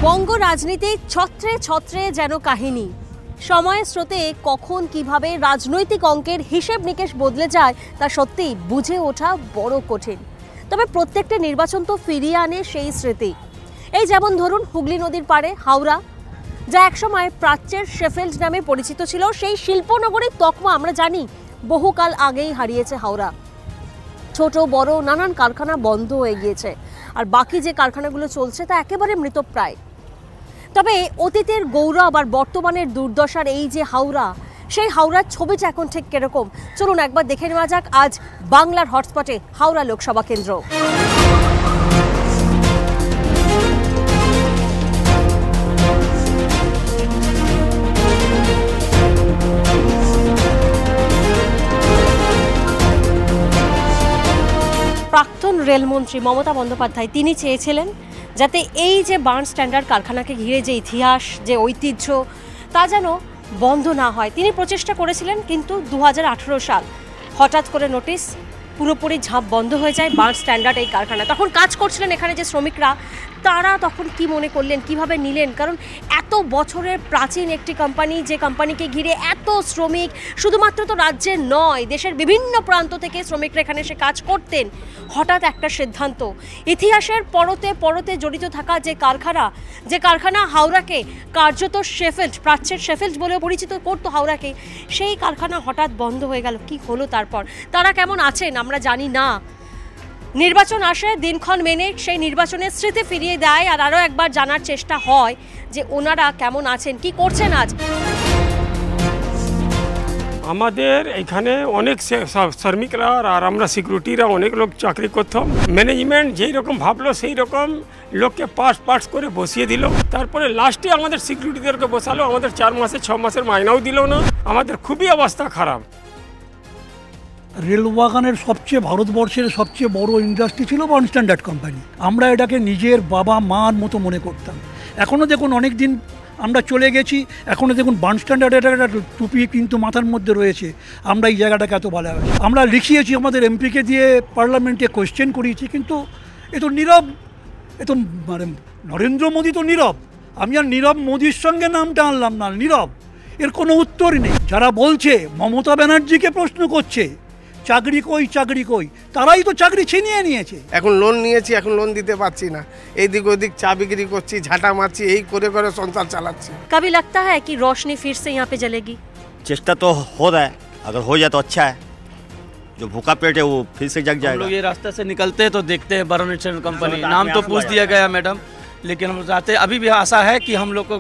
বঙ্গ রাজনীতি ছত্রে ছত্রে যেন কাহিনী। সময়ের স্রোতে কখন কিভাবে রাজনৈতিক অঙ্কের হিসেব নিকেশ বদলে যায় তা সত্যি বুঝে ওঠা বড় কঠিন। তবে প্রত্যেকটা নির্বাচন তো ফিরিয়ে আনে সেই স্মৃতি। এই যেমন ধরুন হুগলি নদীর পাড়ে হাওড়া, যা একসময় প্রাচ্যের শেফিল্ড নামে পরিচিত ছিল, সেই শিল্পনগরীর তকমা আমরা জানি বহুকাল আগেই হারিয়েছে হাওড়া। ছোট বড় নানান কারখানা বন্ধ হয়ে গিয়েছে, আর বাকি যে কারখানাগুলো চলছে তা একেবারে মৃতপ্রায়। তবে অতীতের গৌরব আর বর্তমানের দুর্দশার এই যে হাওড়া, সেই হাওড়ার ছবিটা এখন ঠিক কিরকম চলুন একবার দেখে নেওয়া যাক আজ বাংলার হটস্পটে হাওড়া লোকসভা কেন্দ্র। প্রাক্তন রেলমন্ত্রী মমতা বন্দ্যোপাধ্যায় তিনি চেয়েছিলেন যাতে এই যে বার্ন স্ট্যান্ডার্ড কারখানাকে ঘিরে যে ইতিহাস, যে ঐতিহ্য, তা যেন বন্ধ না হয়। তিনি প্রচেষ্টা করেছিলেন, কিন্তু 2018 সাল হঠাৎ করে নোটিশ, পুরোপুরি ঝাঁপ বন্ধ হয়ে যায় বার্ন স্ট্যান্ডার্ড এই কারখানা। তখন কাজ করছিলেন এখানে যে শ্রমিকরা, তারা তখন কি মনে করলেন, কিভাবে নিলেন? কারণ এত বছরের প্রাচীন একটি কোম্পানি, যে কোম্পানিকে ঘিরে এত শ্রমিক, শুধুমাত্র তো রাজ্যের নয় দেশের বিভিন্ন প্রান্ত থেকে শ্রমিকরা এখানে এসে কাজ করতেন। হঠাৎ একটা সিদ্ধান্ত, ইতিহাসের পরতে পরতে জড়িত থাকা যে কারখানা হাওড়াকে কার্যত শেফিল্ড, প্রাচ্যের শেফিল্ড বলেও পরিচিত করতো হাওড়াকে, সেই কারখানা হঠাৎ বন্ধ হয়ে গেল। কি হলো তারপর? তারা কেমন আছেন আমরা জানি না। নির্বাচন আসে, দিনক্ষণ মেনে সেই নির্বাচনের স্মৃতি ফিরিয়ে দেয়, আর আরও একবার জানার চেষ্টা হয় যে ওনারা কেমন আছেন, কি করছেন আজ। আমাদের এখানে অনেক শ্রমিকরা আর আমরা সিকিউরিটিরা অনেক লোক চাকরি করতাম। ম্যানেজমেন্ট যেই রকম ভাবলো সেই রকম লোককে পার্টস করে বসিয়ে দিল। তারপরে লাস্টে আমাদের সিকিউরিটিদেরকে বসালো, আমাদের 4 মাসে 6 মাসের মাইনাও দিল না। আমাদের খুবই অবস্থা খারাপ। রেলওয়াগানের ভারতবর্ষের সবচেয়ে বড় ইন্ডাস্ট্রি ছিল বার্ন স্ট্যান্ডার্ড কোম্পানি। আমরা এটাকে নিজের বাবা মার মতো মনে করতাম। এখনও দেখুন অনেক দিন আমরা চলে গেছি, এখনও দেখুন বার্ন স্ট্যান্ডার্ড একটা টুপি কিন্তু মাথার মধ্যে রয়েছে। আমরা এই জায়গাটাকে এত ভালোবাসি। আমরা লিখিয়েছি, আমাদের এমপিকে দিয়ে পার্লামেন্টে কোয়েশ্চেন করিয়েছি, কিন্তু এ তো নীরব। এ তো মানে নরেন্দ্র মোদী তো নীরব। আমি আর নীরব মোদীর সঙ্গে নামটা আনলাম না, নীরব। এর কোনো উত্তরই নেই। যারা বলছে মমতা ব্যানার্জিকে প্রশ্ন করছে চাকরি কই, তারাই তো চাকরি ছিনিয়ে নিয়েছে। এখন লোন নিয়েছি, এখন লোন দিতে পারছি না, এইদিক ওদিক চা বিক্রি করছি, ঝাঁটা মারছি, এই করে করে সংসার চালাচ্ছি। कभी लगता है कि रोशनी फिर से यहाँ पे जलेगी? चेष्टा तो हो रहा है, अगर हो जाए तो अच्छा है। जो भूखा पेट है वो फिर से जग जाएगा। हम लोग ये रास्ते से निकलते हैं तो देखते हैं बार्न स्टैंडर्ड कंपनी, नाम तो पूछ दिया गया मैडम, लेकिन हम चाहते अभी भी आशा है कि हम लोग को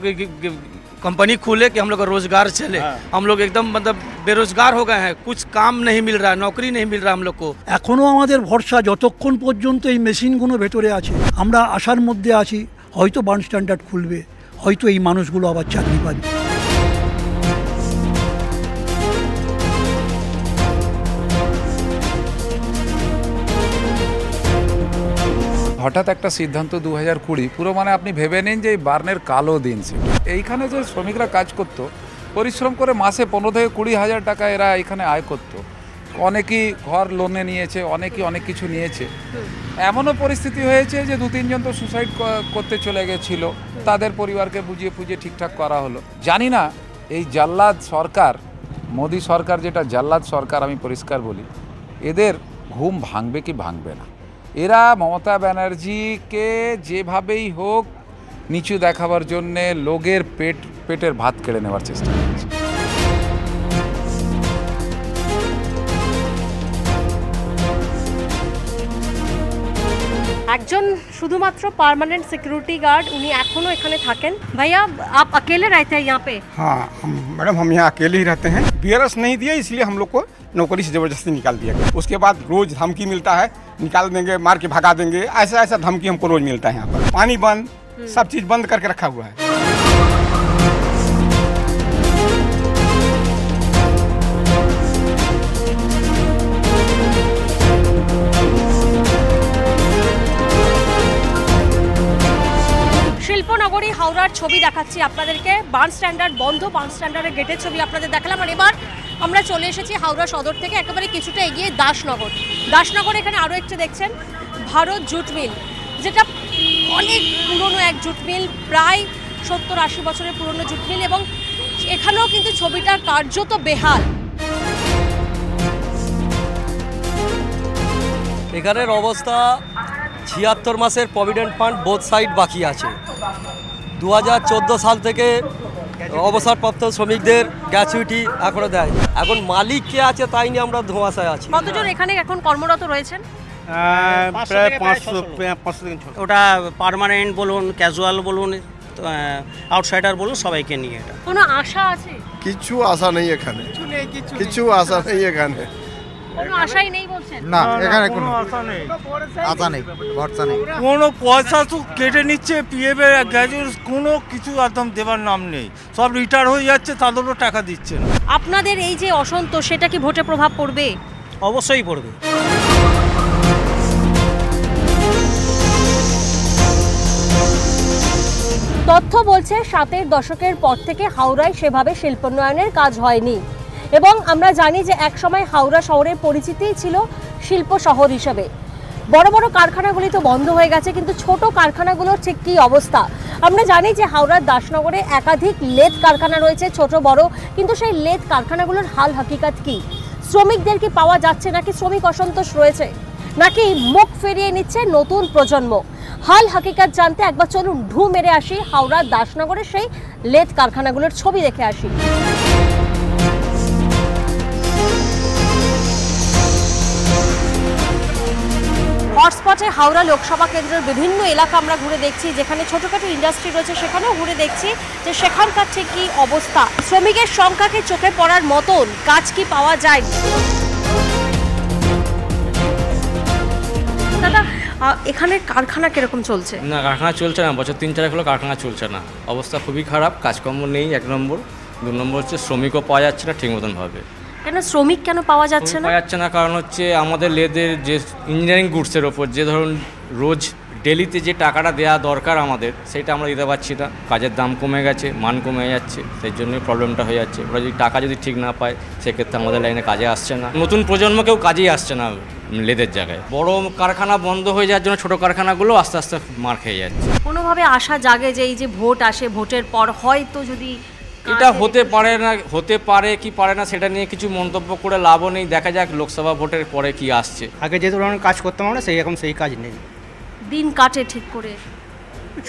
कंपनी खुले, कि हम लोग का रोजगार चले। हम लोग एकदम मतलब बेरोजगार हो गए हैं, कुछ काम नहीं मिल रहा है, नौकरी नहीं मिल रहा हम लोग को। এখনো আমাদের ভরসা যতক্ষণ পর্যন্ত এই মেশিনগুলো ভেতরে আছে, আমরা আশার মধ্যে আছি হয়তো বার্ন স্ট্যান্ডার্ড খুলবে, হয়তো এই মানুষগুলো আবার চাকরি পাবে। হঠাৎ একটা সিদ্ধান্ত 2020 পুরো মানে আপনি ভেবে নিন যে এই বার্নের কালো দিন ছিল। এইখানে যে শ্রমিকরা কাজ করত, পরিশ্রম করে মাসে 15 থেকে 20 হাজার টাকা এরা এখানে আয় করত। অনেকেই ঘর লোনে নিয়েছে, অনেকেই অনেক কিছু নিয়েছে। এমনও পরিস্থিতি হয়েছে যে 2-3 জন তো সুসাইড করতে চলে গেছিলো, তাদের পরিবারকে বুঝিয়ে ফুজিয়ে ঠিকঠাক করা হলো। জানি না এই জাল্লাদ সরকার, মোদী সরকার যেটা জাল্লাদ সরকার, আমি পরিষ্কার বলি, এদের ঘুম ভাঙবে কি ভাঙবে না। এরা মমতা ব্যানার্জিকে যেভাবেই হোক নিচু দেখাবার জন্যে লোকের পেটের ভাত কেড়ে নেওয়ার চেষ্টা করছে। একজন শুধুমাত্র পার্মানেন্ট সিকিউরিটি গার্ড, উনি এখনো এখানে থাকেন। ভাইয়া, आप अकेले रहते हैं यहाँ पे? हाँ मैडम, हम यहाँ अकेले ही रहते हैं। बीआरएस नहीं दिया, इसलिए हम लोग को नौकरी से ज़बरदस्ती निकाल दिया गया। उसके बाद रोज धमकी मिलता है, निकाल देंगे, मार के भगा देंगे, ऐसा धमकी हमको रोज मिलता है। यहाँ पर पानी बंद, सब चीज़ बंद करके रखा हुआ है। শিল্পনগরী হাওড়ার ছবি দেখাচ্ছি আপনাদেরকে। বার্ন স্ট্যান্ডার্ড বন্ধ, বার্ন স্ট্যান্ডার্ডের গেটের ছবি আপনাদের দেখালাম। আর এবার আমরা চলে এসেছি হাওড়া সদর থেকে একেবারে কিছুটা এগিয়ে দাসনগর। এখানে আরও একটি দেখছেন ভারত জুট মিল, যেটা অনেক পুরনো এক জুট মিল, প্রায় 70-80 বছরের পুরনো জুট মিল, এবং এখানেও কিন্তু ছবিটা কার্যত বেহাল। এখানের অবস্থা 76 মাসের প্রভিডেন্ট ফান্ড বোথ সাইড বাকি আছে। 2014 সাল থেকে অবসরপ্রাপ্ত শ্রমিকদের গ্র্যাচুইটি এখনো দেয়। এখন মালিক কে আছে তাই নিয়ে আমরা ধোঁয়াশায় আছি। কতজন এখানে এখন কর্মরত রয়েছেন? প্রায় 500 ওটা পার্মানেন্ট বলুন, ক্যাজুয়াল বলুন, আউটসাইডার বলুন, সবাইকে নিয়ে। এটা কোনো আশা আছে? কিছু আশা নেই এখানে, কিছু আশা নেই এখানে, কোনো আশাই নেই বলছেন? না এখানে কোনো আশা নেই, ভরসা নেই। কোনো পয়সা তো কেটে নিচ্ছে, পিএফ গ্র্যাজুয়েট কোনো কিছু একদম দেবার নাম নেই, সব রিটায়ার হয়ে যাচ্ছে, তাদেরও টাকা দিচ্ছে না। আপনাদের এই যে অসন্তোষ, সেটা কি ভোটে প্রভাব পড়বে? অবশ্যই পড়বে। তথ্য বলছে 70-এর দশকের পর থেকে হাওড়ায় সেভাবে শিল্পোন্নয়নের কাজ হয়নি, এবং আমরা জানি যে একসময় হাওড়া শহরের পরিচিতিই ছিল শিল্প শহর হিসেবে। বড় বড় কারখানাগুলি তো বন্ধ হয়ে গেছে, কিন্তু ছোট কারখানাগুলোর ঠিক কী অবস্থা? আমরা জানি যে হাওড়ার দাসনগরে একাধিক লেদ কারখানা রয়েছে, ছোট বড়, কিন্তু সেই লেদ কারখানাগুলোর হাল হাকিকাত কি? শ্রমিকদের কি পাওয়া যাচ্ছে, নাকি শ্রমিক অসন্তোষ রয়েছে, নাকি মুখ ফিরিয়ে নিচ্ছে নতুন প্রজন্ম? হাল হাকিকাত জানতে একবার চলুন ঢু মেরে আসি হাওড়ার দাসনগরের সেই লেদ কারখানাগুলোর ছবি দেখে আসি। হটস্পটে হাওড়া লোকসভা কেন্দ্রের বিভিন্ন এলাকা আমরা ঘুরে দেখছি, যেখানে ছোটখাটো ইন্ডাস্ট্রি রয়েছে সেখানেও ঘুরে দেখছি যে সেখানকার ঠিক কী অবস্থা। শ্রমিকের সংখ্যাকে চোখে পড়ার মতন কাজ কি পাওয়া যায়? দাদা, এখানে কারখানা কিরকম চলছে? না, কারখানা চলছে না, বছর 3-4 হলো কারখানা চলছে না। অবস্থা খুবই খারাপ, কাজকর্ম নেই 1 নম্বর। 2 নম্বর হচ্ছে শ্রমিকও পাওয়া যাচ্ছে না ঠিক মতন ভাবে। কেন শ্রমিক কেন পাওয়া যাচ্ছে না? পাওয়া যাচ্ছে না কারণ হচ্ছে আমাদের লেদের যে ইঞ্জিনিয়ারিং গুডসের ওপর যে ধরুন রোজ ডেলিতে যে টাকাটা দেওয়া দরকার আমাদের, সেটা আমরা দিতে পারছি না। কাজের দাম কমে গেছে, মান কমে যাচ্ছে, সেই জন্যই প্রবলেমটা হয়ে যাচ্ছে। ওরা যদি টাকা যদি ঠিক না পায়, সেক্ষেত্রে আমাদের লাইনে কাজে আসছে না। নতুন প্রজন্ম কেউ কাজেই আসছে না লেদের জায়গায়। বড় কারখানা বন্ধ হয়ে যাওয়ার জন্য ছোট কারখানাগুলো আস্তে আস্তে মার খেয়ে যাচ্ছে। কোনোভাবে আশা জাগে যে এই যে ভোট আসে, ভোটের পর হয়তো যদি এটা হতে পারে না, হতে পারে কি পারে না সেটা নিয়ে কিছু মন্তব্য করে লাভও নেই। দেখা যাক লোকসভা ভোটের পরে কি আসছে। আগে যে ধরনের কাজ করতাম আমরা, সেই এখন সেই কাজ নেই। দিন কাটে ঠিক করে,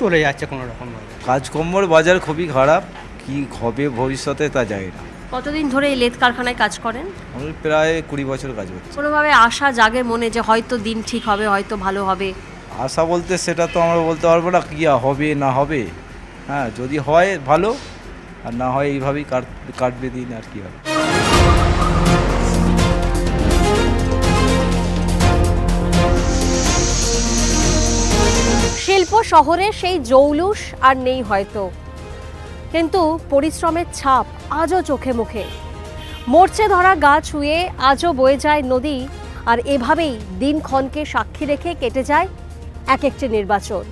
চলে যাচ্ছে কোনো রকম। কাজকর্মের বাজার খুবই খারাপ, কি হবে ভবিষ্যতে তা জানি না। কতদিন ধরে এই লেদ কারখানায় কাজ করেন? আমি প্রায় 20 বছর কাজ করছি। কোনোভাবে আশা জাগে মনে যে হয়তো দিন ঠিক হবে, হয়তো ভালো হবে? আশা বলতে সেটা তো আমরা বলতে পারবো না কি হবে না হবে। হ্যাঁ, যদি হয় ভালো, আর না হয় এইভাবেই কাটবে দিন, আর কি হবে। শিল্প শহরে সেই জৌলুস আর নেই হয়তো, কিন্তু পরিশ্রমের ছাপ আজও চোখে মুখে। মরচে ধরা গা ছুঁয়ে আজও বয়ে যায় নদী, আর এভাবেই দিনক্ষণকে সাক্ষী রেখে কেটে যায় এক একটি নির্বাচন।